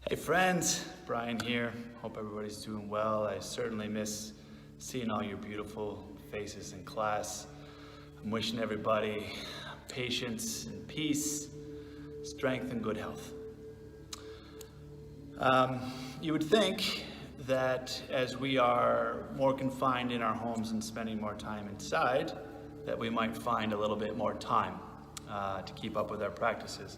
Hey friends, Brian here. Hope everybody's doing well. I certainly miss seeing all your beautiful faces in class. I'm wishing everybody patience and peace, strength and good health. You would think that as we are more confined in our homes and spending more time inside, that we might find a little bit more time to keep up with our practices.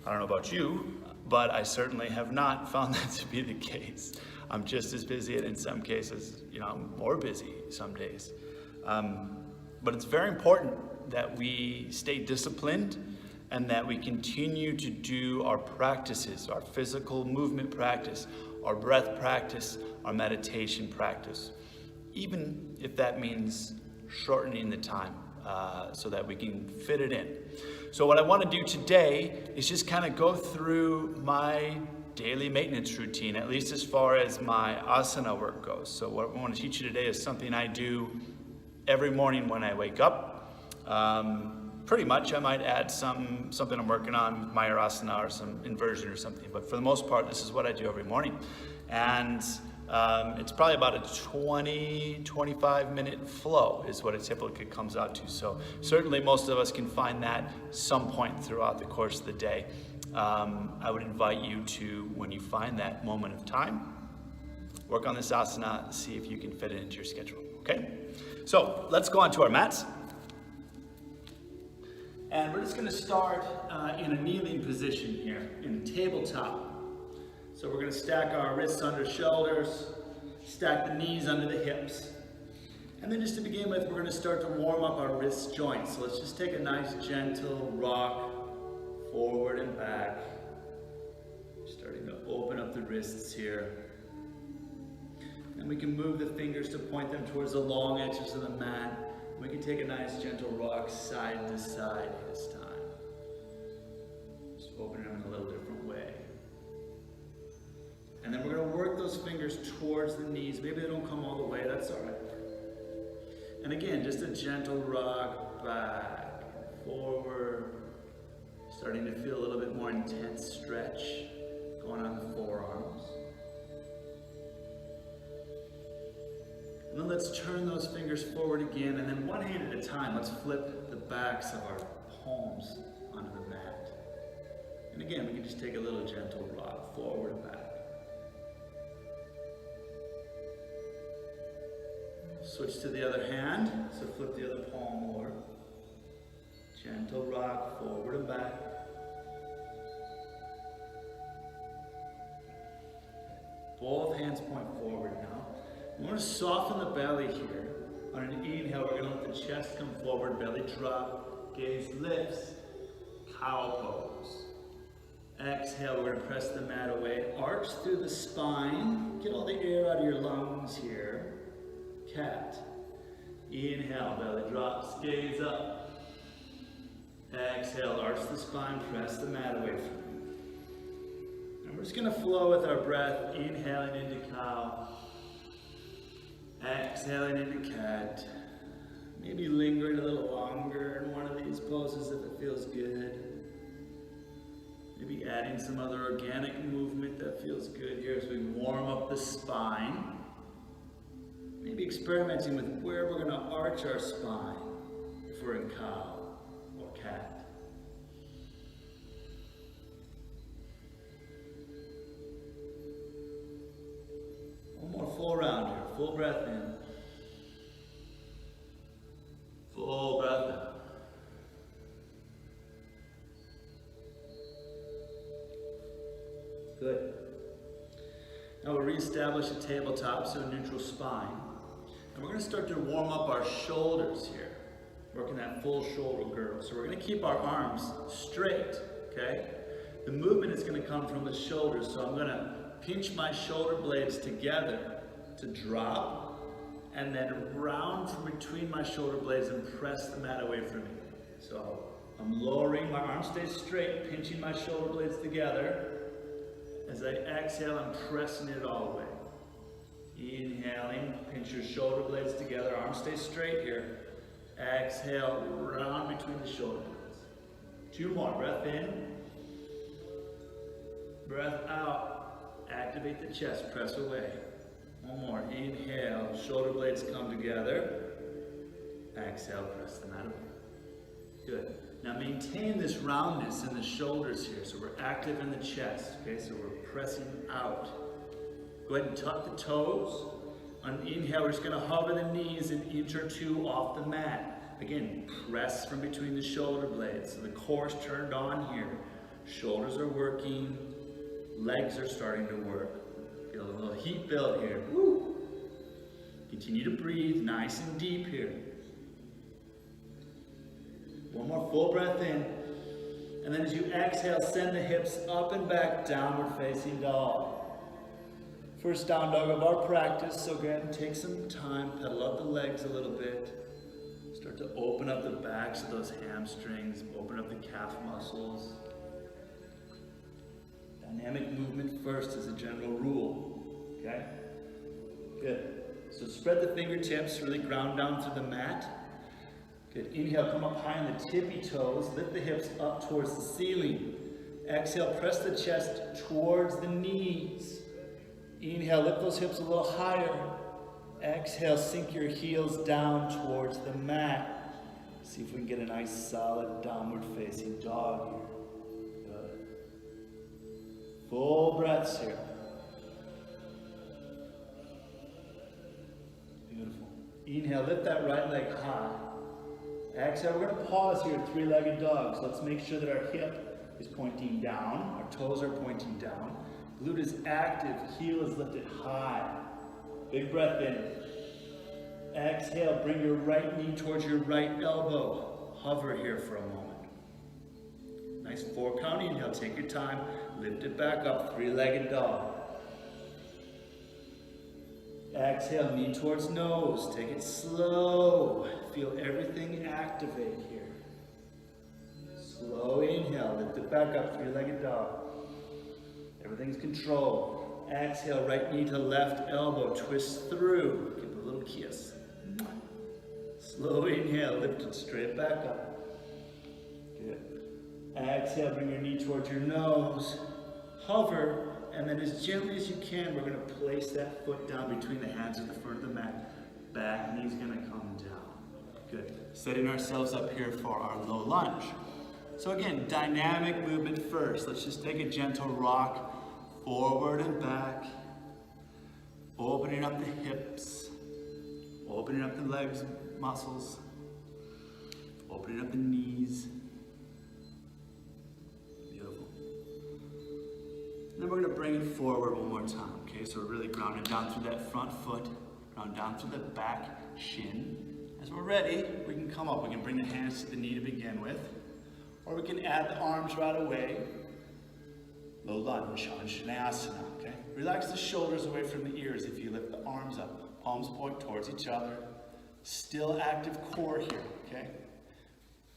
I don't know about you, but I certainly have not found that to be the case. I'm just as busy, and in some cases, I'm more busy some days. But it's very important that we stay disciplined and that we continue to do our practices, our physical movement practice, our breath practice, our meditation practice, even if that means shortening the time so that we can fit it in. So what I want to do today is just kind of go through my daily maintenance routine, at least as far as my asana work goes. So what I want to teach you today is something I do every morning when I wake up. Pretty much I might add something I'm working on, mayurasana or some inversion or something, but for the most part this is what I do every morning. And it's probably about a 20-25 minute flow is what it typically comes out to. So certainly most of us can find that some point throughout the course of the day. I would invite you to, when you find that moment of time, work on this asana, see if you can fit it into your schedule, okay? So let's go on to our mats. And we're just gonna start in a kneeling position here, in tabletop. So we're gonna stack our wrists under shoulders, stack the knees under the hips. And then just to begin with, we're gonna start to warm up our wrist joints. So let's just take a nice gentle rock forward and back. Starting to open up the wrists here. And we can move the fingers to point them towards the long edges of the mat. We can take a nice gentle rock side to side this time. Just open them in a little different way. And then we're going to work those fingers towards the knees. Maybe they don't come all the way, that's all right. And again, just a gentle rock back, forward. Starting to feel a little bit more intense stretch going on the forearms. And then let's turn those fingers forward again, and then one hand at a time, let's flip the backs of our palms onto the mat. And again, we can just take a little gentle rock forward and back. Switch to the other hand, so flip the other palm over. Gentle rock forward and back. Both hands point forward now. We want to soften the belly here. On an inhale, we're going to let the chest come forward, belly drop, gaze lifts, cow pose. Exhale, we're going to press the mat away, arch through the spine, get all the air out of your lungs here. Cat. Inhale, belly drops, gaze up. Exhale, arch the spine, press the mat away from you. And we're just going to flow with our breath, inhaling into cow. Exhaling into cat. Maybe lingering a little longer in one of these poses if it feels good. Maybe adding some other organic movement that feels good here as we warm up the spine. Maybe experimenting with where we're going to arch our spine if we're in cow or cat. One more full round here. Full breath in. Full breath out. Good. Now we'll reestablish a tabletop, so a neutral spine. And we're going to start to warm up our shoulders here. Working that full shoulder girdle. So we're going to keep our arms straight, okay? The movement is going to come from the shoulders, so I'm going to pinch my shoulder blades together to drop, and then round from between my shoulder blades and press the mat away from me. So I'm lowering, my arm stays straight, pinching my shoulder blades together. As I exhale, I'm pressing it all the way. Inhaling, pinch your shoulder blades together, arms stay straight here. Exhale, round between the shoulder blades. Two more, breath in, breath out. activate the chest, press away. One more, inhale, shoulder blades come together. Exhale, press them out away. Good. Now maintain this roundness in the shoulders here, so we're active in the chest, okay? So we're pressing out. Go ahead and tuck the toes. On inhale, we're just gonna hover the knees an inch or two off the mat. Again, press from between the shoulder blades. So the core's turned on here. Shoulders are working, legs are starting to work. Feel a little heat build here. Woo. Continue to breathe, nice and deep here. One more full breath in. And then as you exhale, send the hips up and back, downward facing dog. First down dog of our practice, so go ahead and take some time, pedal up the legs a little bit. Start to open up the backs of those hamstrings, open up the calf muscles. Dynamic movement first as a general rule, okay? Good. So spread the fingertips, really ground down to the mat. Good. Inhale, come up high on the tippy toes, lift the hips up towards the ceiling. Exhale, press the chest towards the knees. Inhale, lift those hips a little higher. Exhale, sink your heels down towards the mat. See if we can get a nice solid downward facing dog here. Good. Full breaths here. Beautiful. Inhale, lift that right leg high. Exhale, we're going to pause here at three-legged dog. So let's make sure that our hip is pointing down, our toes are pointing down. Glute is active, heel is lifted high. Big breath in. Exhale, bring your right knee towards your right elbow. Hover here for a moment. Nice 4-count inhale, take your time. Lift it back up, three-legged dog. Exhale, knee towards nose. Take it slow. Feel everything activate here. Slow inhale, lift it back up, three-legged dog. Everything's controlled. Exhale, right knee to left elbow, twist through. Give a little kiss. Slow inhale, lift it straight back up. Good. Exhale, bring your knee towards your nose. Hover, and then as gently as you can, we're going to place that foot down between the hands at the front of the mat. Back knee's going to come down. Good. Setting ourselves up here for our low lunge. So again, dynamic movement first. Let's just take a gentle rock forward and back. Opening up the hips. Opening up the legs, muscles. Opening up the knees. Beautiful. And then we're going to bring it forward one more time. Okay, so we're really grounding down through that front foot. Ground down through the back shin. As we're ready, we can come up. We can bring the hands to the knee to begin with. Or we can add the arms right away. Low lunge on asana, okay? Relax the shoulders away from the ears if you lift the arms up. Palms point towards each other. Still active core here, okay?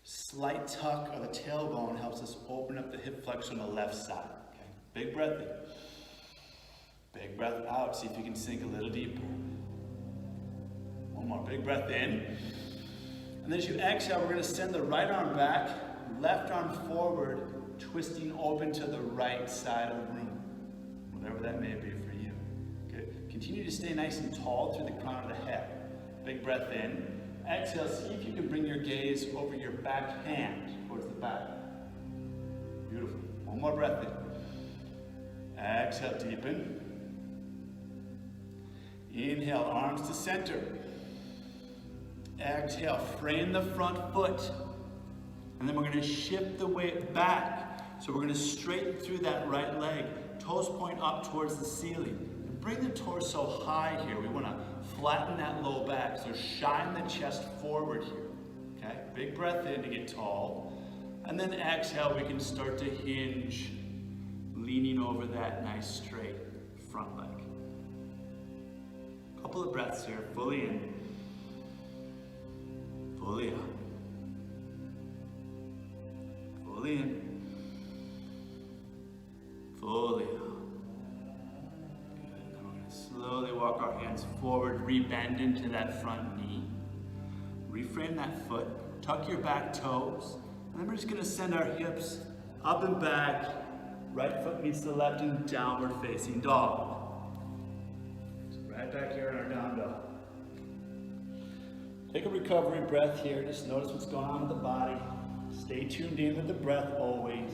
Slight tuck of the tailbone helps us open up the hip flexor on the left side, okay? Big breath in. Big breath out. See if you can sink a little deeper. One more big breath in. And then as you exhale, we're going to send the right arm back. Left arm forward, twisting open to the right side of the room, whatever that may be for you. Good. Continue to stay nice and tall through the crown of the head. Big breath in. Exhale, see if you can bring your gaze over your back hand towards the back. Beautiful. One more breath in. Exhale, deepen. Inhale, arms to center. Exhale, frame the front foot. And then we're going to shift the weight back. So we're going to straighten through that right leg. Toes point up towards the ceiling. And bring the torso high here. We want to flatten that low back. So shine the chest forward here. Okay? Big breath in to get tall. And then exhale, we can start to hinge, leaning over that nice straight front leg. Couple of breaths here. Fully in. Fully out. Fully in, fully out. Good. Then we're going to slowly walk our hands forward, rebend into that front knee. Reframe that foot, tuck your back toes, and then we're just going to send our hips up and back, Right foot meets the left in downward facing dog. So right back here in our down dog. Take a recovery breath here. Just notice what's going on with the body. Stay tuned in with the breath always.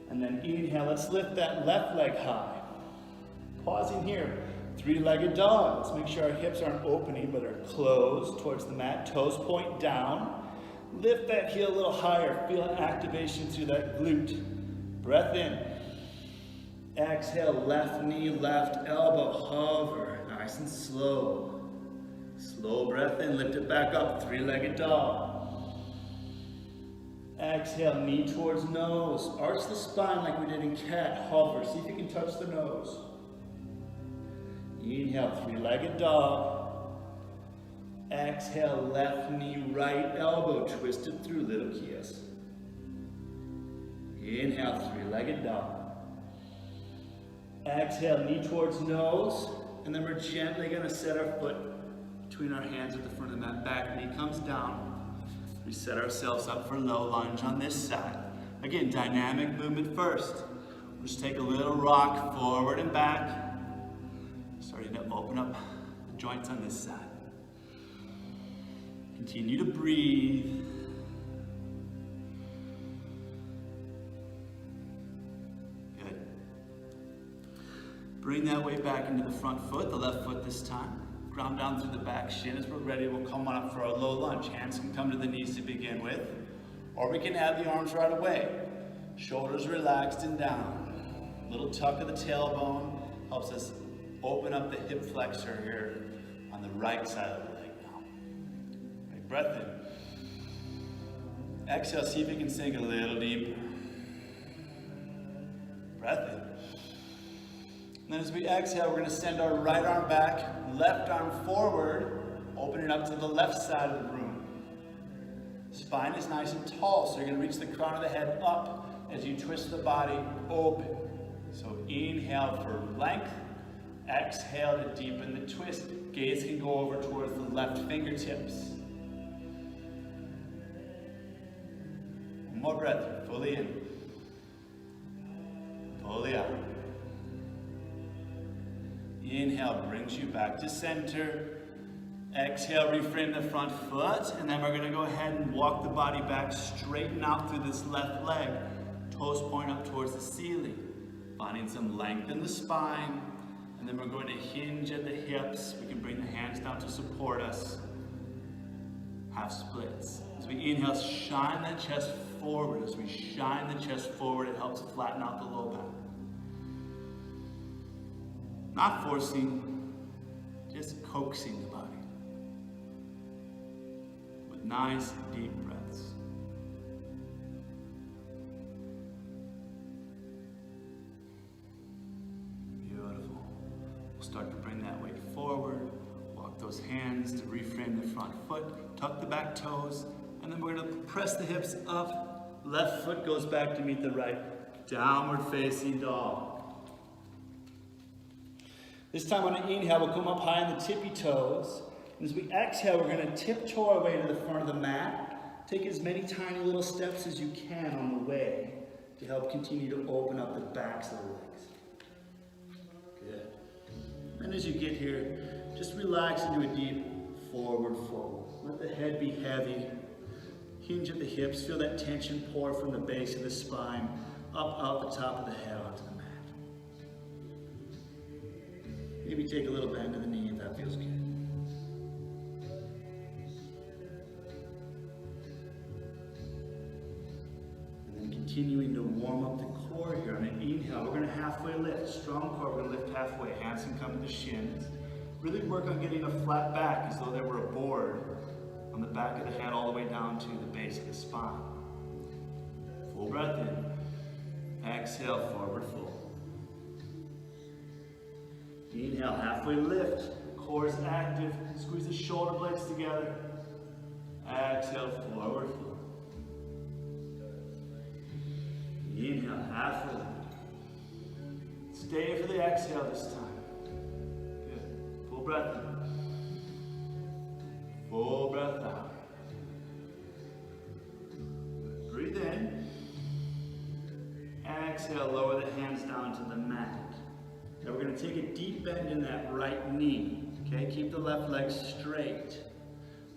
And then inhale, let's lift that left leg high. Pausing here, three-legged dog. Let's make sure our hips aren't opening, but are closed towards the mat. Toes point down. Lift that heel a little higher. Feel an activation through that glute. Breath in. Exhale, left knee, left elbow. Hover, nice and slow. Slow breath in, lift it back up. Three-legged dog. Exhale, knee towards nose. Arch the spine like we did in cat. Hover, see if you can touch the nose. Inhale, three-legged dog. Exhale, left knee, right elbow, twisted through little kiss. Inhale, three-legged dog. Exhale, knee towards nose, and then we're gently going to set our foot between our hands at the front of the mat. Back knee comes down. We set ourselves up for low lunge on this side. Again, dynamic movement first. We'll just take a little rock forward and back, starting to open up the joints on this side. Continue to breathe. Good. Bring that weight back into the front foot, the left foot this time. Ground down through the back shin. As we're ready, we'll come on up for our low lunge. Hands can come to the knees to begin with, or we can add the arms right away. Shoulders relaxed and down. Little tuck of the tailbone helps us open up the hip flexor here on the right side of the leg now. Right, breath in. Exhale, see if you can sink a little deeper. Breath in. And then as we exhale, we're going to send our right arm back, left arm forward, opening up to the left side of the room. Spine is nice and tall, so you're going to reach the crown of the head up as you twist the body open. So inhale for length, exhale to deepen the twist. Gaze can go over towards the left fingertips. One more breath, fully in, fully out. Inhale brings you back to center. Exhale, reframe the front foot, and then we're going to go ahead and walk the body back, straighten out through this left leg. Toes point up towards the ceiling, finding some length in the spine, and then we're going to hinge at the hips. We can bring the hands down to support us. Half splits. As we inhale, shine that chest forward. As we shine the chest forward, it helps flatten out the low back. Not forcing, just coaxing the body with nice deep breaths. Beautiful. We'll start to bring that weight forward, walk those hands to reframe the front foot, tuck the back toes, and then we're going to press the hips up. Left foot goes back to meet the right. Downward facing dog. This time on an inhale, we'll come up high on the tippy toes. And as we exhale, we're going to tiptoe our way to the front of the mat. Take as many tiny little steps as you can on the way to help continue to open up the backs of the legs. Good. And as you get here, just relax into a deep forward fold. Let the head be heavy. Hinge at the hips. Feel that tension pour from the base of the spine up out the top of the head onto the mat. Maybe take a little bend to the knee if that feels good. And then continuing to warm up the core here. On an inhale, we're going to halfway lift. Strong core, we're going to lift halfway. Hands can come to the shins. Really work on getting a flat back as though there were a board on the back of the head all the way down to the base of the spine. Full breath in. Exhale, forward fold. Inhale, halfway lift. Core is active. Squeeze the shoulder blades together. Exhale, forward fold. Inhale, halfway lift. Stay for the exhale this time. Good. Full breath in. Full breath out. Breathe in. Exhale, lower the hands down to the mat. Now we're going to take a deep bend in that right knee. Okay, keep the left leg straight.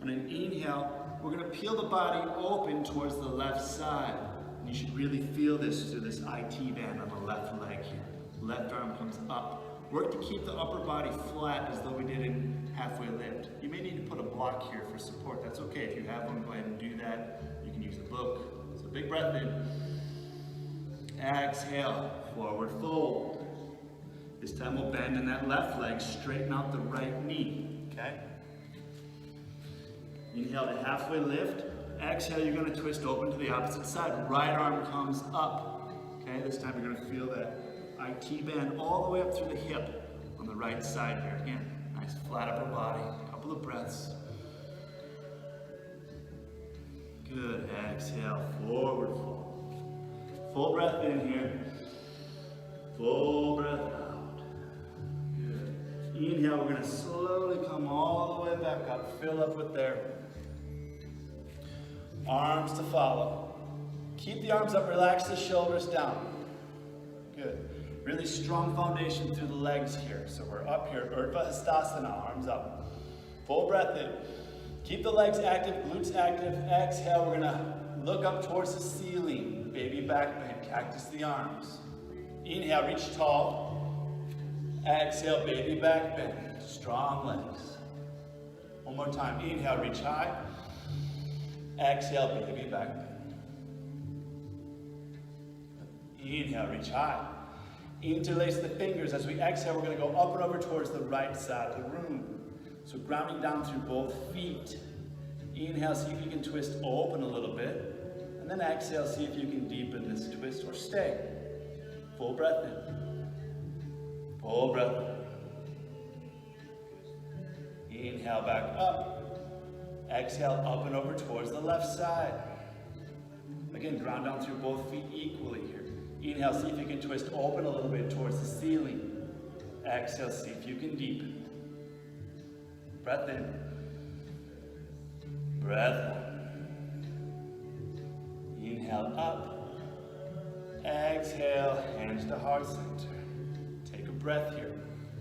On an inhale, we're going to peel the body open towards the left side. And you should really feel this through this IT band on the left leg here. Left arm comes up. Work to keep the upper body flat as though we did in halfway lift. You may need to put a block here for support. That's okay. If you have one, go ahead and do that. You can use a book. So big breath in. Exhale, forward fold. This time we'll bend in that left leg, straighten out the right knee, okay? Inhale to halfway lift. Exhale, you're gonna twist open to the opposite side. Right arm comes up, okay? This time you're gonna feel that IT band all the way up through the hip on the right side here. Again, nice flat upper body, couple of breaths. Good, exhale, forward fold. Full breath in here. Full breath out. Good. Inhale, we're going to slowly come all the way back up. Fill up with air. Arms to follow. Keep the arms up, relax the shoulders down. Good. Really strong foundation through the legs here. So we're up here, Urdhva Hastasana, arms up. Full breath in. Keep the legs active, glutes active. Exhale, we're gonna look up towards the ceiling. Baby back bend, cactus the arms. Inhale, reach tall. Exhale, baby back bend. Strong legs. One more time. Inhale, reach high. Exhale, baby back bend. Inhale, reach high. Interlace the fingers. As we exhale, we're going to go up and over towards the right side of the room. So grounding down through both feet. Inhale, see if you can twist open a little bit. And then exhale, see if you can deepen this twist or stay. Full breath in. Full breath in. Inhale, back up. Exhale, up and over towards the left side. Again, ground down through both feet equally here. Inhale, see if you can twist open a little bit towards the ceiling. Exhale, see if you can deepen. Breath in. Breath out. Inhale up. Exhale, hands to heart center. Take a breath here.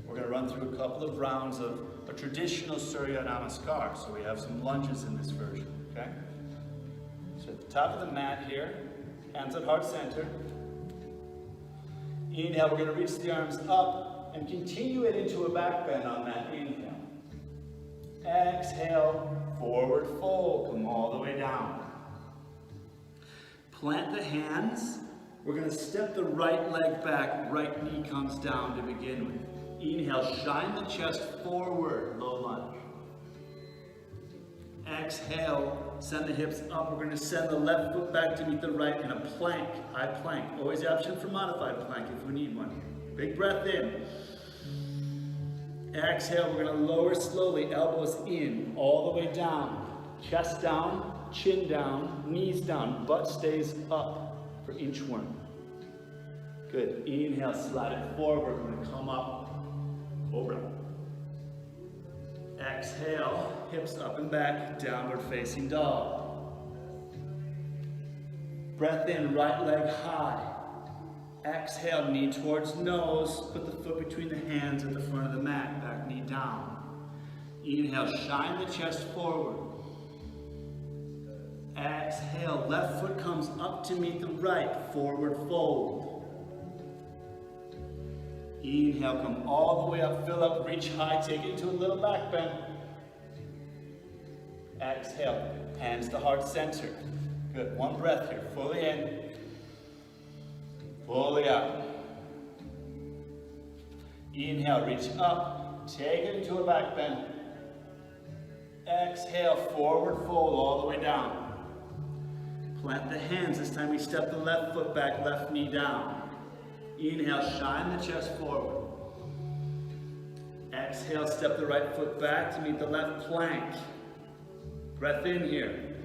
We're going to run through a couple of rounds of a traditional Surya Namaskar. So we have some lunges in this version, okay? So at the top of the mat here, hands at heart center. Inhale, we're going to reach the arms up and continue it into a back bend on that inhale. Exhale, forward fold, come all the way down. Plant the hands. We're going to step the right leg back, right knee comes down to begin with. Inhale, shine the chest forward, low lunge. Exhale, send the hips up. We're going to send the left foot back to meet the right in a plank, high plank. Always the option for modified plank if we need one. Big breath in. Exhale, we're going to lower slowly, elbows in, all the way down. Chest down, chin down, knees down, butt stays up for inchworm. Good. Inhale, slide it forward. We're going to come up, cobra. Exhale, hips up and back, downward facing dog. Breath in, right leg high. Exhale, knee towards nose, put the foot between the hands at the front of the mat, back knee down. Inhale, shine the chest forward. Exhale, left foot comes up to meet the right, forward fold. Inhale, come all the way up, fill up, reach high, take it into a little back bend. Exhale, hands to heart center. Good, one breath here, fully in. Fully out. Inhale, reach up, take it into a back bend. Exhale, forward fold all the way down. Plant the hands, this time we step the left foot back, left knee down. Inhale, shine the chest forward. Exhale, step the right foot back to meet the left plank. Breath in here.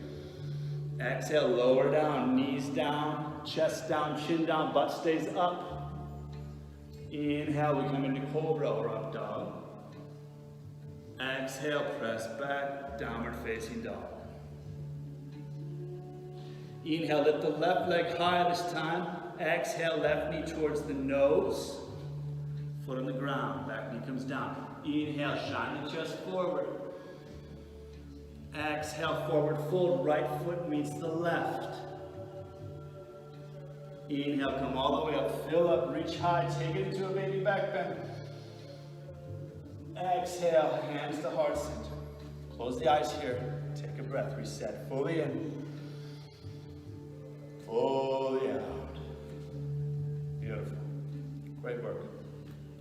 Exhale, lower down, knees down, chest down, chin down, butt stays up. Inhale, we come into cobra or up dog. Exhale, press back, downward facing dog. Inhale, lift the left leg high this time. Exhale, left knee towards the nose. Foot on the ground, back knee comes down. Inhale, shine the chest forward. Exhale, forward fold, right foot meets the left. Inhale, come all the way up, fill up, reach high, take it into a baby back bend. Exhale, hands to heart center. Close the eyes here, take a breath, reset, fully in, fully out. Beautiful, great work.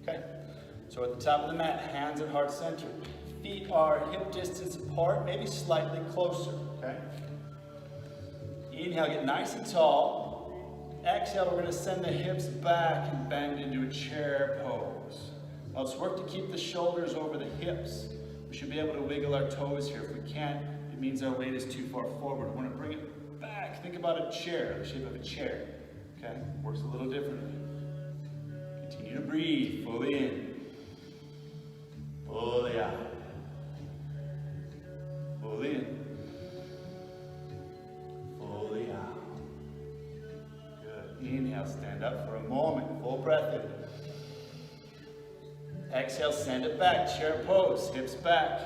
Okay, so at the top of the mat, hands at heart center. Feet are hip distance apart, maybe slightly closer, okay? Inhale, get nice and tall. Exhale, we're gonna send the hips back and bend into a chair pose. Now let's work to keep the shoulders over the hips. We should be able to wiggle our toes here. If we can't, it means our weight is too far forward. We wanna bring it back. Think about a chair, the shape of a chair, okay? Works a little differently. Continue to breathe, fully in, fully out. Fully in, fully out. Good. Inhale, stand up for a moment, full breath in. Exhale, send it back, chair pose, hips back.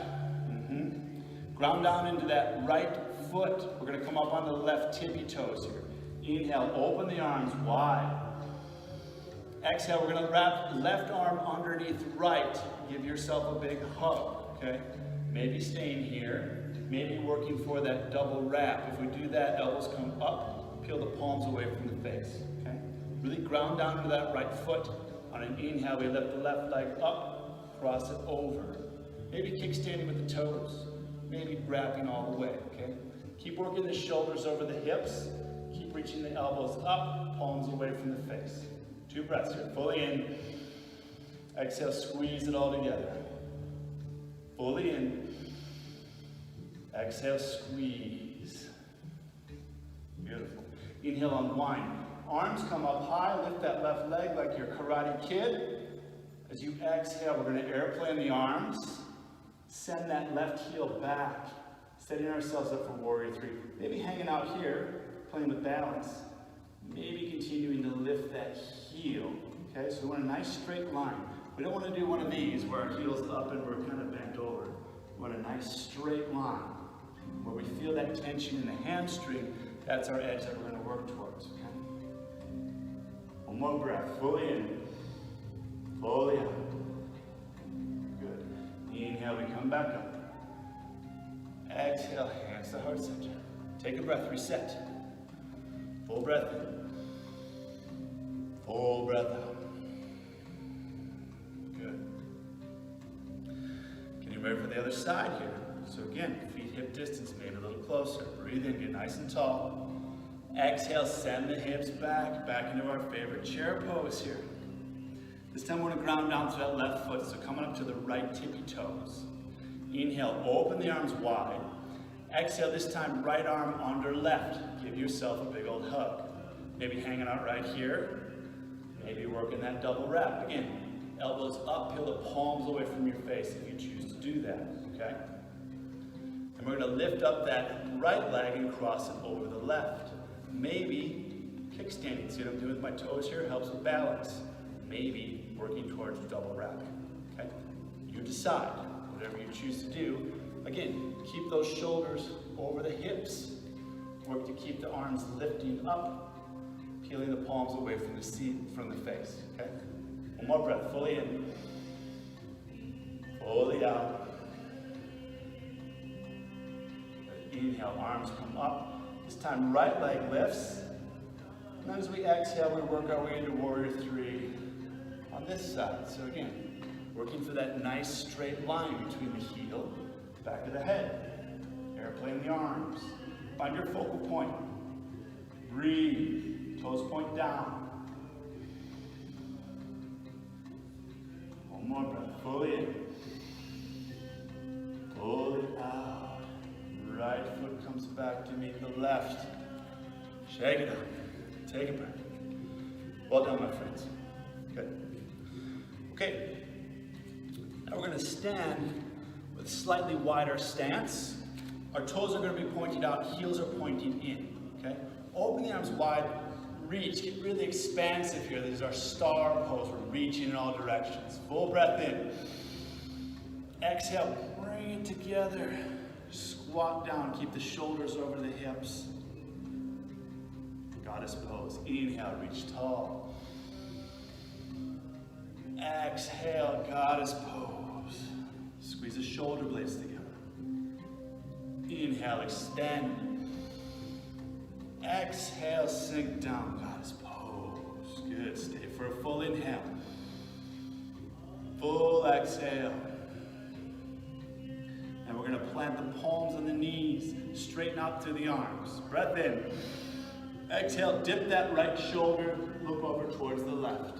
Ground down into that right foot. We're going to come up on the left tippy toes here. Inhale, open the arms wide. Exhale, we're going to wrap left arm underneath right. Give yourself a big hug, okay? Maybe staying here. Maybe working for that double wrap. If we do that, elbows come up, peel the palms away from the face, okay? Really ground down into that right foot. On an inhale, we lift the left leg up, cross it over. Maybe kickstanding with the toes. Maybe wrapping all the way, okay? Keep working the shoulders over the hips. Keep reaching the elbows up, palms away from the face. 2 breaths here, fully in. Exhale, squeeze it all together. Fully in. Exhale, squeeze. Beautiful. Inhale, unwind. Arms come up high, lift that left leg like your Karate Kid. As you exhale, we're going to airplane the arms. Send that left heel back, setting ourselves up for Warrior 3. Maybe hanging out here, playing with balance. Maybe continuing to lift that heel. Okay, so we want a nice straight line. We don't want to do one of these where our heel's up and we're kind of bent over. We want a nice straight line where we feel that tension in the hamstring. That's our edge that we're going to work towards. Okay? One more breath, fully in, fully out. Good. Inhale, we come back up. Exhale, hands to heart center. Take a breath, reset. Full breath in. Full breath out. Good. Getting ready for the other side here. So again, feet hip distance, maybe a little closer. Breathe in, get nice and tall. Exhale, send the hips back, back into our favorite chair pose here. This time we're going to ground down to that left foot, so coming up to the right tippy toes. Inhale, open the arms wide. Exhale, this time right arm under left. Give yourself a big old hug. Maybe hanging out right here. Maybe working that double wrap. Again, elbows up, peel the palms away from your face if you choose to do that, okay? And we're going to lift up that right leg and cross it over the left. Maybe kickstanding. See what I'm doing with my toes here? Helps with balance. Maybe working towards a double wrap. Okay? You decide. Whatever you choose to do. Again, keep those shoulders over the hips. Work to keep the arms lifting up, peeling the palms away from the seat, from the face. Okay? One more breath. Fully in. Fully out. Inhale, arms come up. This time, right leg lifts. And then as we exhale, we work our way into Warrior 3 on this side. So again, working for that nice straight line between the heel, back of the head. Airplane the arms. Find your focal point. Breathe. Toes point down. One more breath. Fully in. Fully out. Right foot comes back to meet the left. Shake it up. Take a breath. Well done, my friends. Good. Okay. Now we're going to stand with slightly wider stance. Our toes are going to be pointed out, heels are pointing in. Okay? Open the arms wide, reach, get really expansive here. This is our star pose. We're reaching in all directions. Full breath in. Exhale, bring it together. Squat down, keep the shoulders over the hips. Goddess pose. Inhale, reach tall. Exhale, goddess pose. Squeeze the shoulder blades together. Inhale, extend. Exhale, sink down, goddess pose. Good, stay for a full inhale. Full exhale. And we're gonna plant the palms on the knees, straighten out through the arms. Breath in. Exhale, dip that right shoulder, look over towards the left.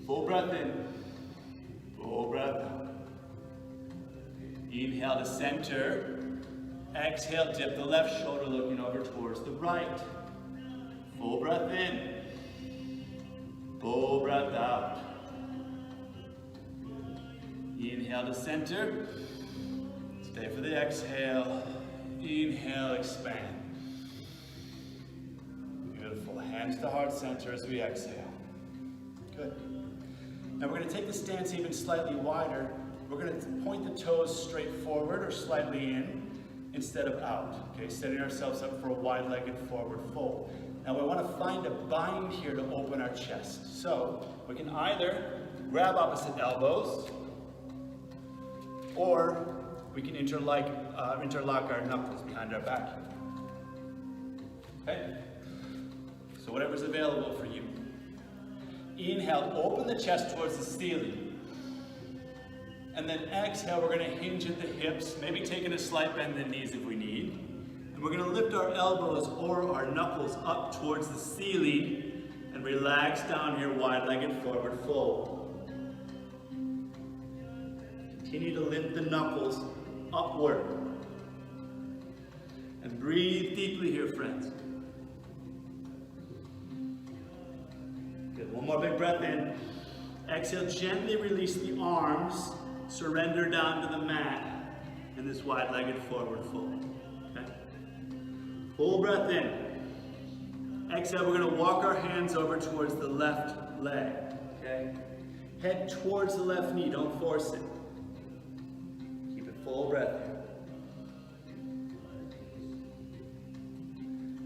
Full breath in, full breath out. Inhale to center. Exhale, dip the left shoulder, looking over towards the right. Full breath in, full breath out. Inhale to center. Stay for the exhale. Inhale, expand. Beautiful. Hands to heart center as we exhale. Good. Now we're going to take the stance even slightly wider. We're going to point the toes straight forward or slightly in instead of out. Okay, setting ourselves up for a wide-legged forward fold. Now we want to find a bind here to open our chest. So we can either grab opposite elbows, or we can interlock our knuckles behind our back. Okay? So whatever's available for you. Inhale, open the chest towards the ceiling. And then exhale, we're going to hinge at the hips, maybe taking a slight bend in the knees if we need. And we're going to lift our elbows or our knuckles up towards the ceiling and relax down here, wide-legged forward fold. Continue to lift the knuckles upward. And breathe deeply here, friends. Good. One more big breath in. Exhale, gently release the arms. Surrender down to the mat in this wide-legged forward fold. Okay? Full breath in. Exhale, we're going to walk our hands over towards the left leg. Okay? Head towards the left knee, don't force it. Keep it full breath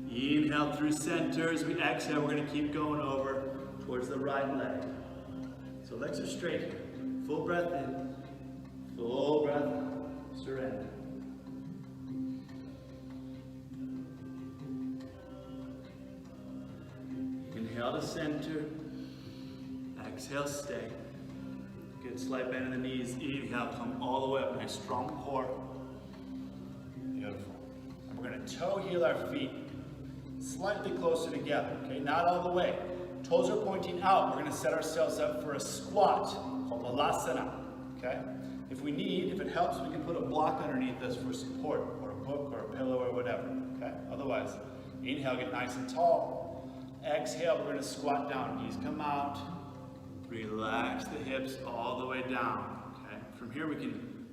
here. Inhale through center. As we exhale, we're going to keep going over towards the right leg. So legs are straight here. Full breath in. Full breath out. Surrender. Inhale to center. Exhale, stay. Good, slight bend in the knees. Inhale, come all the way up. Nice strong core. Beautiful. And we're going to toe heel our feet slightly closer together. Okay, not all the way. Toes are pointing out. We're going to set ourselves up for a squat called asana. Okay? If we need, if it helps, we can put a block underneath us for support, or a book, or a pillow, or whatever. Okay? Otherwise, inhale, get nice and tall. Exhale, we're going to squat down. Knees come out. Relax the hips all the way down. Okay? From here, we can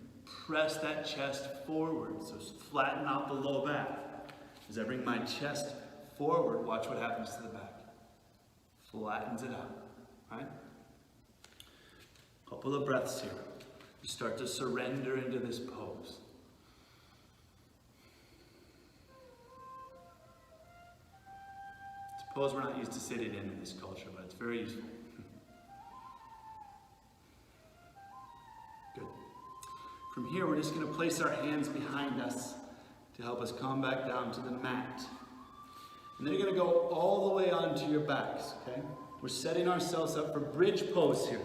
press that chest forward. So flatten out the low back. As I bring my chest forward, watch what happens to the back. Flattens it out. Right? Couple of breaths here. You start to surrender into this pose. It's a pose we're not used to sitting in this culture, but it's very useful. Good. From here, we're just going to place our hands behind us to help us come back down to the mat. And then you're going to go all the way onto your backs, okay? We're setting ourselves up for bridge pose here.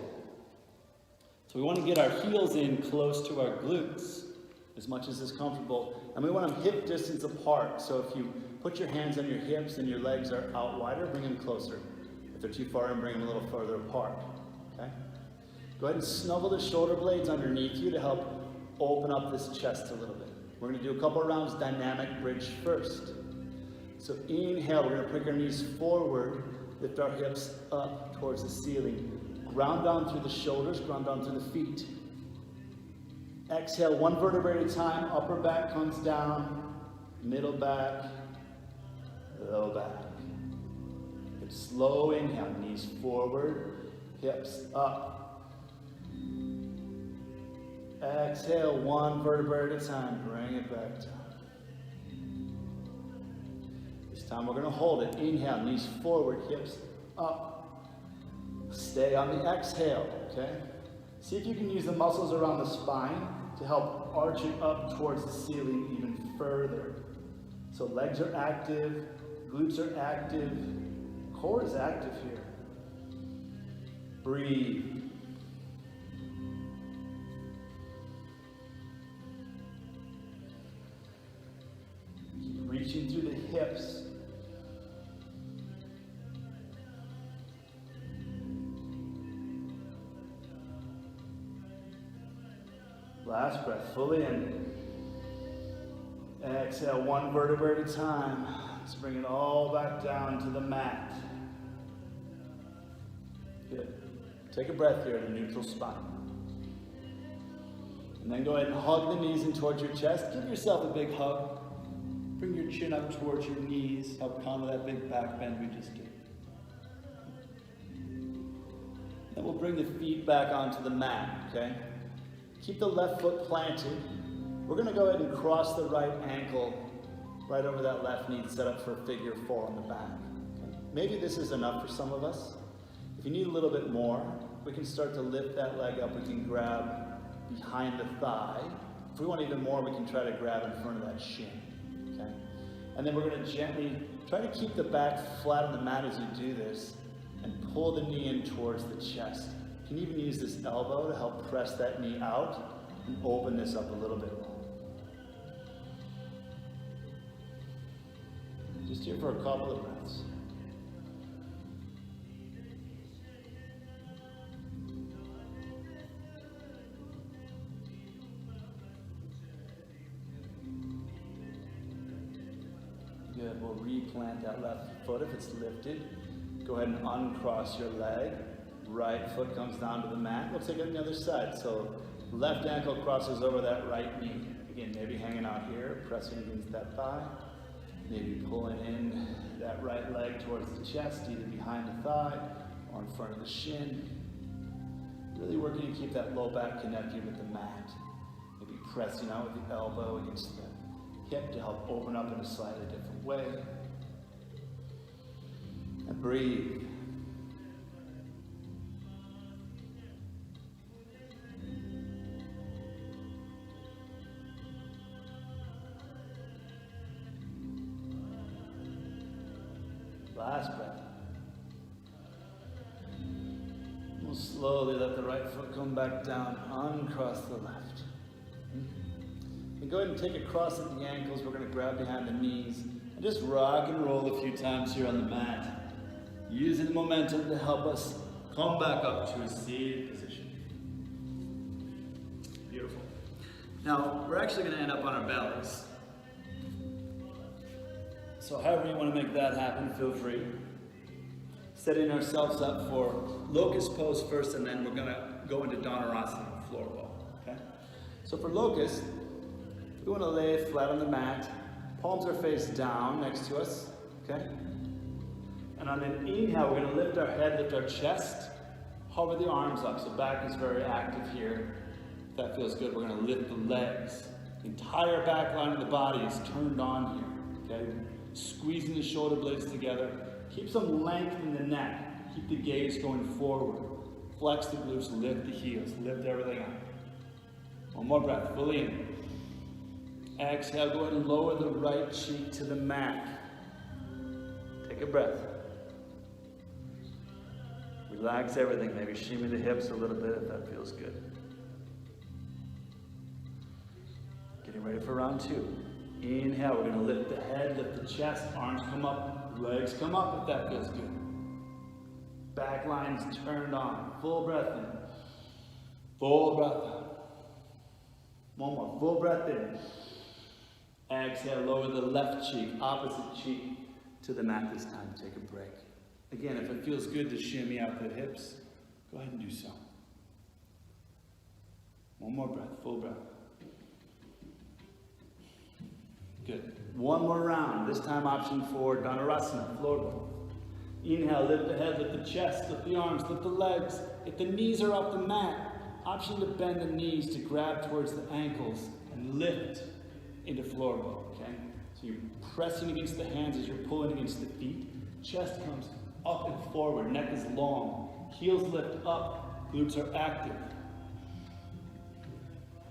So we want to get our heels in close to our glutes as much as is comfortable. And we want them hip distance apart. So if you put your hands on your hips and your legs are out wider, bring them closer. If they're too far in, bring them a little further apart. Okay? Go ahead and snuggle the shoulder blades underneath you to help open up this chest a little bit. We're going to do a couple rounds dynamic bridge first. So inhale, we're going to prick our knees forward, lift our hips up towards the ceiling. Ground down through the shoulders, ground down through the feet. Exhale, one vertebrae at a time. Upper back comes down, middle back, low back. Good. Slow inhale, knees forward, hips up. Exhale, one vertebra at a time, bring it back down. This time we're gonna hold it. Inhale, knees forward, hips up. Stay on the exhale, okay? See if you can use the muscles around the spine to help arch it up towards the ceiling even further. So legs are active, glutes are active, core is active here. Breathe. Keep reaching through the hips. Last breath, fully in. Exhale, one vertebra at a time. Let's bring it all back down to the mat. Good. Take a breath here at a neutral spine. And then go ahead and hug the knees in towards your chest. Give yourself a big hug. Bring your chin up towards your knees. Help counter that big back bend we just did. Then we'll bring the feet back onto the mat, okay? Keep the left foot planted. We're gonna go ahead and cross the right ankle right over that left knee, set up for a figure four on the back. Okay? Maybe this is enough for some of us. If you need a little bit more, we can start to lift that leg up. We can grab behind the thigh. If we want even more, we can try to grab in front of that shin, okay? And then we're gonna gently try to keep the back flat on the mat as you do this and pull the knee in towards the chest. You can even use this elbow to help press that knee out and open this up a little bit more. Just here for a couple of breaths. Good, we'll replant that left foot if it's lifted. Go ahead and uncross your leg. Right foot comes down to the mat. We'll take it on the other side. So left ankle crosses over that right knee. Again, maybe hanging out here, pressing against that thigh. Maybe pulling in that right leg towards the chest, either behind the thigh or in front of the shin. Really working to keep that low back connected with the mat. Maybe pressing out with the elbow against the hip to help open up in a slightly different way. And breathe. Last breath. We'll slowly let the right foot come back down, uncross the left. And go ahead and take a cross at the ankles. We're going to grab behind the knees and just rock and roll a few times here on the mat, using the momentum to help us come back up to a seated position. Beautiful. Now, we're actually going to end up on our bellies. So however you want to make that happen, feel free. Setting ourselves up for locust pose first, and then we're going to go into Dhanurasana, floor ball. Okay? So for locust, we want to lay flat on the mat. Palms are face down next to us. Okay? And on an inhale, we're going to lift our head, lift our chest, hover the arms up. So back is very active here. If that feels good, we're going to lift the legs. The entire back line of the body is turned on here. Okay? Squeezing the shoulder blades together. Keep some length in the neck. Keep the gaze going forward. Flex the glutes, lift the heels, lift everything up. One more breath, fully in. Exhale, go ahead and lower the right cheek to the mat. Take a breath. Relax everything, maybe shimmy the hips a little bit if that feels good. Getting ready for round two. Inhale, we're going to lift the head, lift the chest, arms come up, legs come up if that feels good. Back line's turned on. Full breath in. Full breath out. One more. Full breath in. Exhale, lower the left cheek, opposite cheek to the mat this time. Take a break. Again, if it feels good to shimmy out the hips, go ahead and do so. One more breath. Full breath. Good. One more round. This time option for Dhanurasana, floor roll. Inhale, lift the head, lift the chest, lift the arms, lift the legs. If the knees are off the mat, option to bend the knees to grab towards the ankles and lift into floor mode, okay? So you're pressing against the hands as you're pulling against the feet. Chest comes up and forward, neck is long. Heels lift up, glutes are active.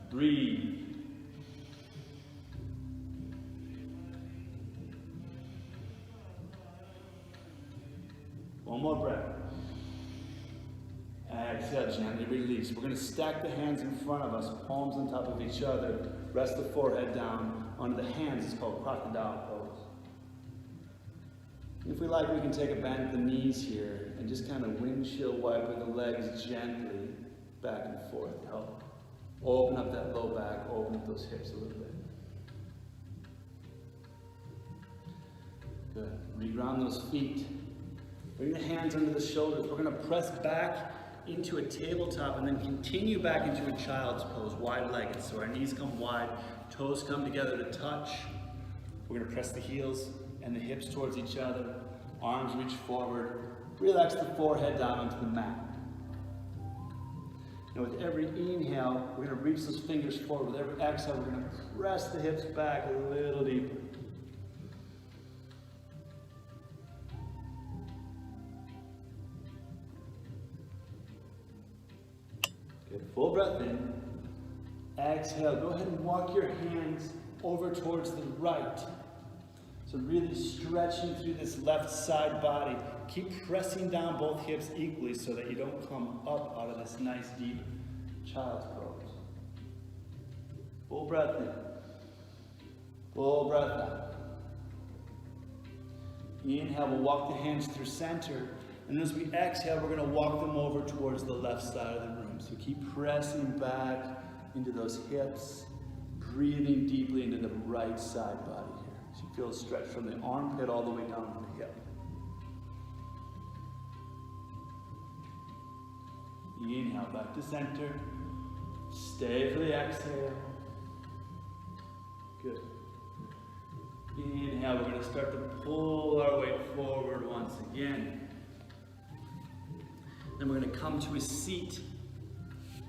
Breathe. One more breath. Exhale, gently release. We're going to stack the hands in front of us, palms on top of each other. Rest the forehead down onto the hands. It's called crocodile pose. If we like, we can take a bend at the knees here and just kind of windshield wiper the legs gently back and forth. Help open up that low back, open up those hips a little bit. Good. Reground those feet. Bring the hands under the shoulders. We're going to press back into a tabletop and then continue back into a child's pose, wide-legged. So our knees come wide, toes come together to touch. We're going to press the heels and the hips towards each other. Arms reach forward. Relax the forehead down onto the mat. Now with every inhale, we're going to reach those fingers forward. With every exhale, we're going to press the hips back a little deeper. Good. Full breath in. Exhale. Go ahead and walk your hands over towards the right. So really stretching through this left side body. Keep pressing down both hips equally so that you don't come up out of this nice deep child's pose. Full breath in. Full breath out. Inhale, we'll walk the hands through center. And as we exhale, we're going to walk them over towards the left side of the room. So keep pressing back into those hips, breathing deeply into the right side body here. So you feel a stretch from the armpit all the way down to the hip. Inhale, back to center. Stay for the exhale. Good. Inhale, we're going to start to pull our weight forward once again. Then we're going to come to a seat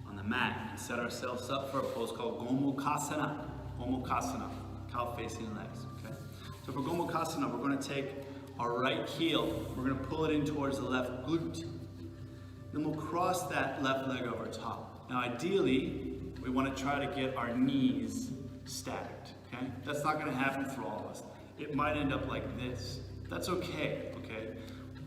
on the mat and set ourselves up for a pose called Gomukhasana. Gomukhasana, cow facing legs. Okay. So for Gomukhasana, we're going to take our right heel, we're going to pull it in towards the left glute. Then we'll cross that left leg over top. Now ideally, we want to try to get our knees stacked. Okay. That's not going to happen for all of us. It might end up like this. That's okay. Okay.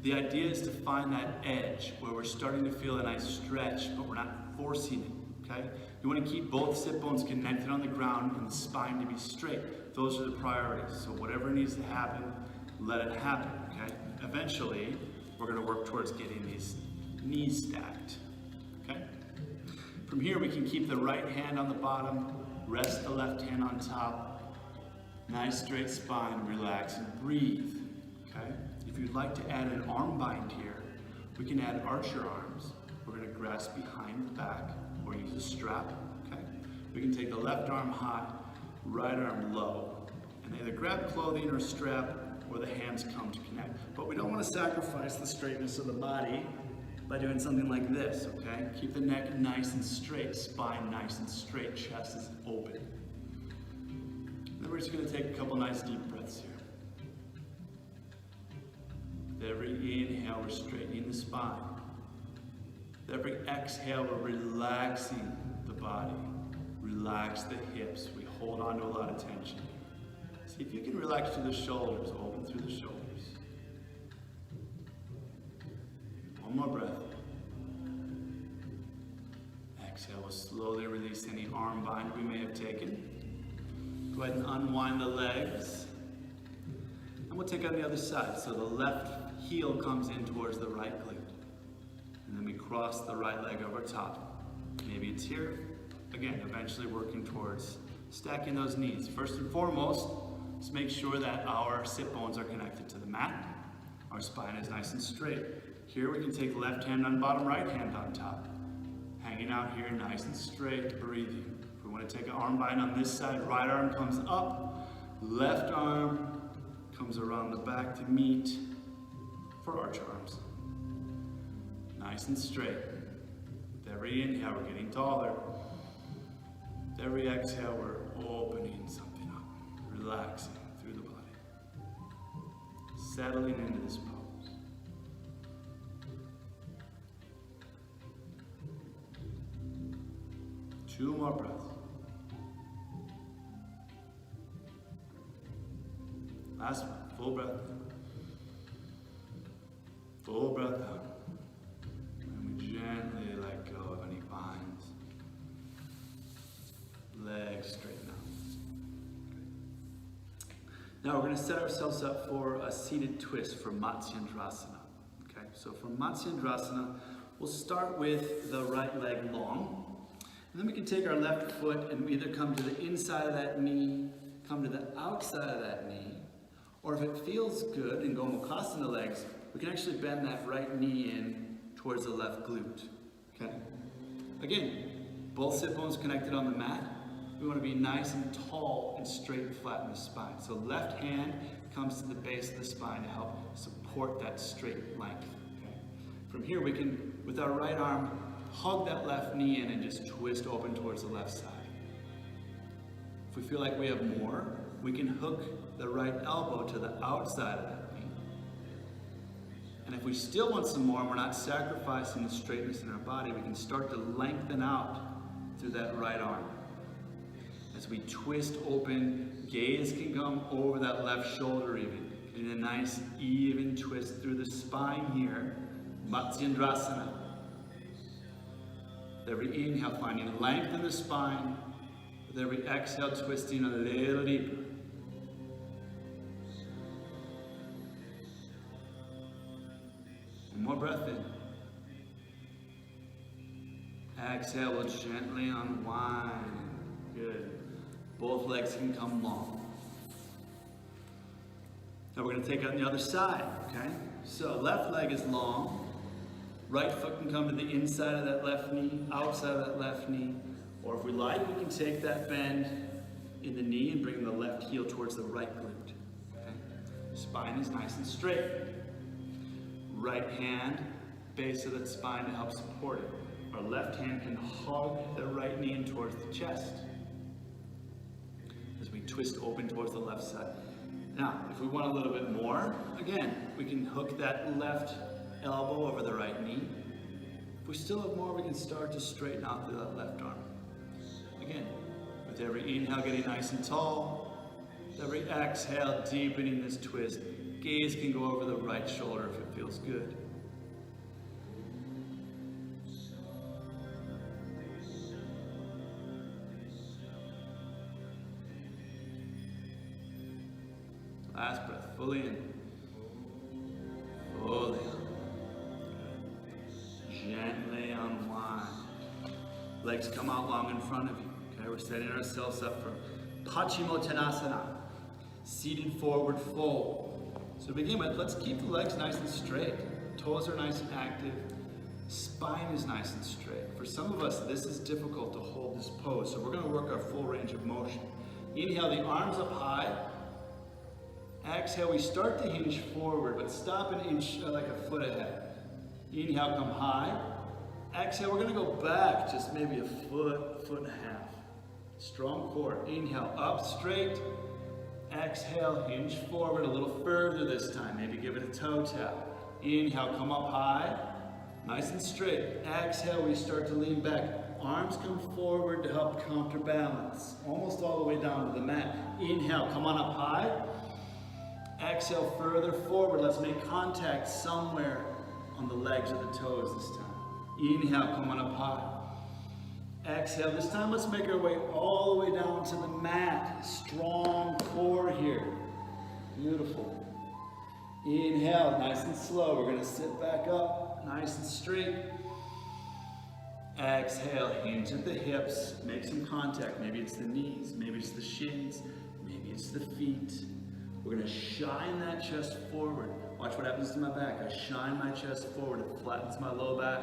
The idea is to find that edge where we're starting to feel a nice stretch, but we're not forcing it, okay? You want to keep both sit bones connected on the ground and the spine to be straight. Those are the priorities. So whatever needs to happen, let it happen, okay? Eventually, we're going to work towards getting these knees stacked, okay? From here, we can keep the right hand on the bottom, rest the left hand on top. Nice straight spine, relax and breathe, okay? If you'd like to add an arm bind here, we can add archer arms. We're going to grasp behind the back or use a strap, okay? We can take the left arm high, right arm low, and either grab clothing or strap or the hands come to connect. But we don't want to sacrifice the straightness of the body by doing something like this, okay? Keep the neck nice and straight, spine nice and straight, chest is open. Then we're just going to take a couple nice deep breaths here. With every inhale, we're straightening the spine. With every exhale, we're relaxing the body. Relax the hips. We hold on to a lot of tension. See if you can relax through the shoulders, open through the shoulders. One more breath. Exhale, we'll slowly release any arm bind we may have taken. Go ahead and unwind the legs. And we'll take on the other side. So the left heel comes in towards the right glute. And then we cross the right leg over top. Maybe it's here. Again, eventually working towards stacking those knees. First and foremost, let's make sure that our sit bones are connected to the mat. Our spine is nice and straight. Here we can take left hand on bottom, right hand on top. Hanging out here nice and straight, breathing. If we want to take an arm bind on this side, right arm comes up, left arm comes around the back to meet. for arch arms. Nice and straight. With every inhale, we're getting taller. With every exhale, we're opening something up, relaxing through the body, settling into this pose. Two more breaths. Last one, full breath. Full breath out. And we gently let go of any binds. Legs straighten out. Now we're going to set ourselves up for a seated twist for Matsyendrasana. Okay, so for Matsyendrasana, we'll start with the right leg long. And then we can take our left foot and either come to the inside of that knee, come to the outside of that knee, or if it feels good in Gomukhasana legs, we can actually bend that right knee in towards the left glute. Okay? Again, both sit bones connected on the mat. We want to be nice and tall and straight and flat in the spine. So left hand comes to the base of the spine to help support that straight length. Okay? From here, we can, with our right arm, hug that left knee in and just twist open towards the left side. If we feel like we have more, we can hook the right elbow to the outside of that knee. And if we still want some more and we're not sacrificing the straightness in our body, we can start to lengthen out through that right arm. As we twist open, gaze can come over that left shoulder even. Getting a nice even twist through the spine here. Matsyendrasana. With every inhale, finding length in the spine. With every exhale, twisting a little deeper. One more breath in. Exhale, we'll gently unwind. Good. Both legs can come long. Now we're going to take it on the other side, okay? So left leg is long. Right foot can come to the inside of that left knee, outside of that left knee. Or if we like, we can take that bend in the knee and bring the left heel towards the right glute. Okay? Spine is nice and straight. Right hand, base of that spine to help support it. Our left hand can hug the right knee in towards the chest as we twist open towards the left side. Now, if we want a little bit more, again, we can hook that left elbow over the right knee. If we still have more, we can start to straighten out through that left arm. Again, with every inhale, getting nice and tall. With every exhale, deepening this twist. Gaze can go over the right shoulder if it feels good. Last breath, fully in. Fully out. Gently unwind. Legs come out long in front of you. Okay, we're setting ourselves up for Paschimottanasana. Seated forward fold. So to begin with, let's keep the legs nice and straight. Toes are nice and active. Spine is nice and straight. For some of us, this is difficult to hold this pose, so we're going to work our full range of motion. Inhale, the arms up high. Exhale, we start to hinge forward, but stop an inch like a foot ahead. Inhale, come high. Exhale, we're going to go back just maybe a foot, foot and a half. Strong core. Inhale, up straight. Exhale, hinge forward a little further this time. Maybe give it a toe tap. Inhale, come up high. Nice and straight. Exhale, we start to lean back. Arms come forward to help counterbalance. Almost all the way down to the mat. Inhale, come on up high. Exhale, further forward. Let's make contact somewhere on the legs or the toes this time. Inhale, come on up high. Exhale, this time let's make our way all the way down to the mat. Strong core here. Beautiful. Inhale, nice and slow. We're going to sit back up, nice and straight. Exhale, hinge at the hips. Make some contact. Maybe it's the knees, maybe it's the shins, maybe it's the feet. We're going to shine that chest forward. Watch what happens to my back. I shine my chest forward. It flattens my low back.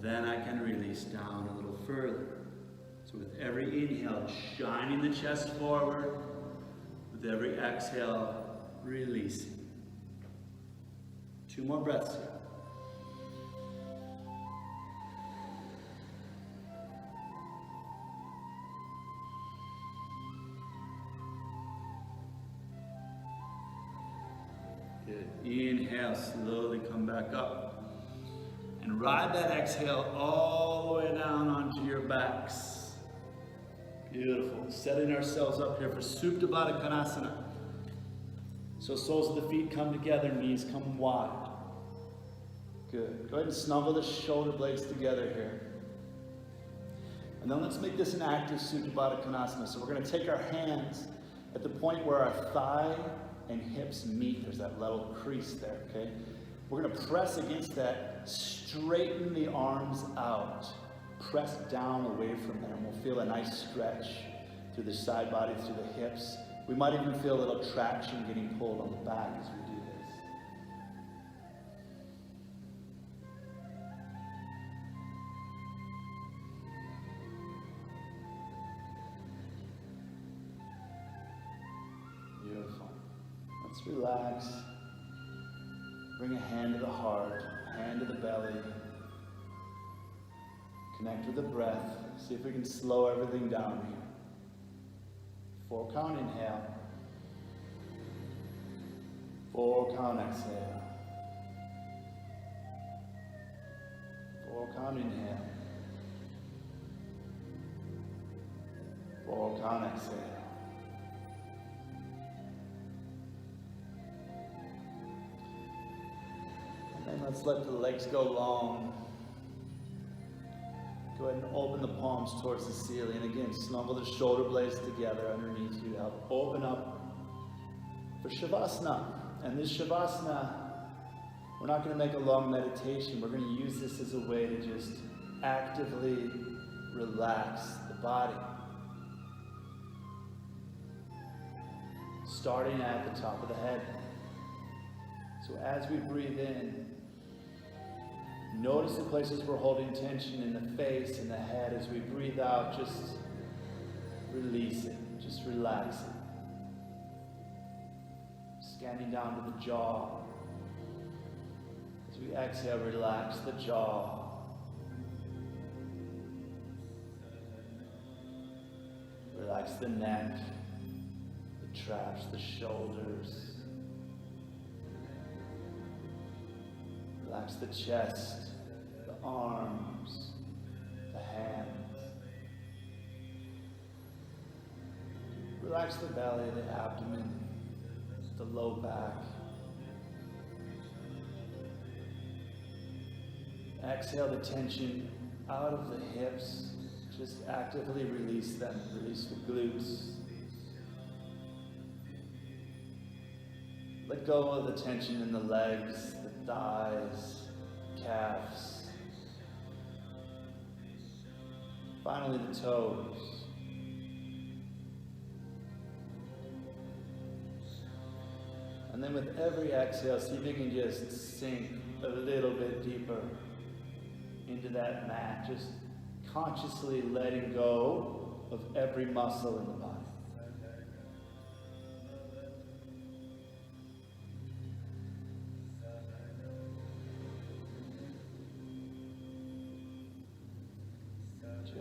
Then I can release down a little further. So with every inhale, shining the chest forward. With every exhale, releasing. 2 2 more breaths here. Good. Inhale, slowly come back up. And ride that exhale all the way down onto your backs. Beautiful. Setting ourselves up here for Supta Baddha Konasana. So soles of the feet come together, knees come wide. Good. Go ahead and snuggle the shoulder blades together here. And then let's make this an active Supta Baddha Konasana. So we're going to take our hands at the point where our thigh and hips meet. There's that little crease there, okay? We're going to press against that, straighten the arms out, press down away from there, and we'll feel a nice stretch through the side body, through the hips. We might even feel a little traction getting pulled on the back as we do this. Beautiful. Let's relax. Bring a hand to the heart, a hand to the belly. Connect with the breath. See if we can slow everything down here. 4 count inhale. 4 count exhale. 4 count inhale. 4 count exhale. And let's let the legs go long. Go ahead and open the palms towards the ceiling. Again, snuggle the shoulder blades together underneath you to help open up for Shavasana. And this Shavasana, we're not going to make a long meditation. We're going to use this as a way to just actively relax the body. Starting at the top of the head. So as we breathe in, notice the places we're holding tension in the face and the head. As we breathe out, just release it, just relax it. Scanning down to the jaw. As we exhale, relax the jaw. Relax the neck, the traps, the shoulders. Relax the chest, the arms, the hands. Relax the belly, the abdomen, the low back. Exhale the tension out of the hips. Just actively release them. Release the glutes. Let go of the tension in the legs, the thighs, calves. Finally, the toes. And then with every exhale, see if you can just sink a little bit deeper into that mat. Just consciously letting go of every muscle in the body.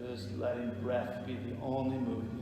Just letting breath be the only movement.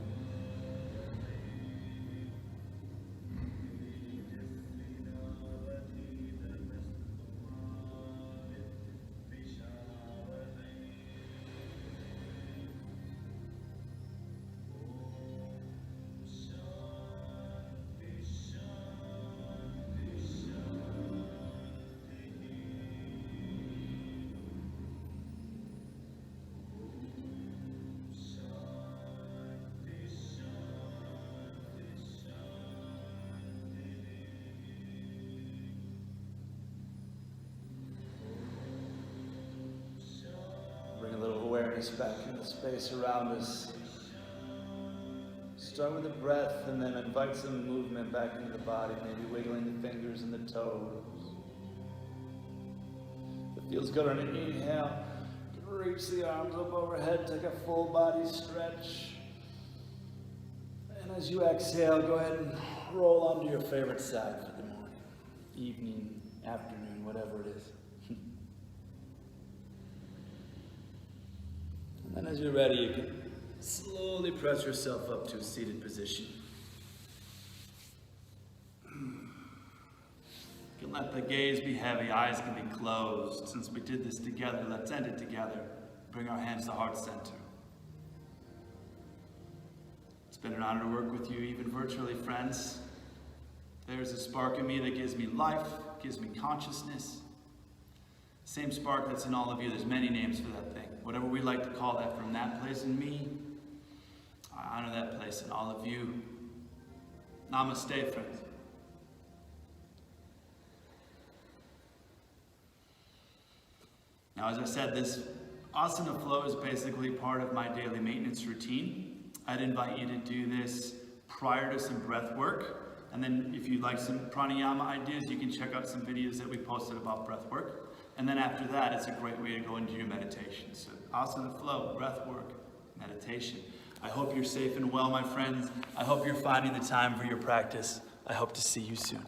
Back in the space around us. Start with the breath and then invite some movement back into the body, maybe wiggling the fingers and the toes. If it feels good on an inhale, reach the arms up overhead, take a full body stretch. And as you exhale, go ahead and roll onto your favorite side for the morning, evening, afternoon, whatever it is. And then as you're ready, you can slowly press yourself up to a seated position. You can let the gaze be heavy, eyes can be closed. Since we did this together, let's end it together. Bring our hands to heart center. It's been an honor to work with you, even virtually, friends. There's a spark in me that gives me life, gives me consciousness. Same spark that's in all of you. There's many names for that thing. Whatever we like to call that, from that place in me, I honor that place in all of you. Namaste, friends. Now, as I said, this asana flow is basically part of my daily maintenance routine. I'd invite you to do this prior to some breath work. And then if you'd like some pranayama ideas, you can check out some videos that we posted about breath work. And then after that, it's a great way to go into your meditation. So asana flow, breath work, meditation. I hope you're safe and well, my friends. I hope you're finding the time for your practice. I hope to see you soon.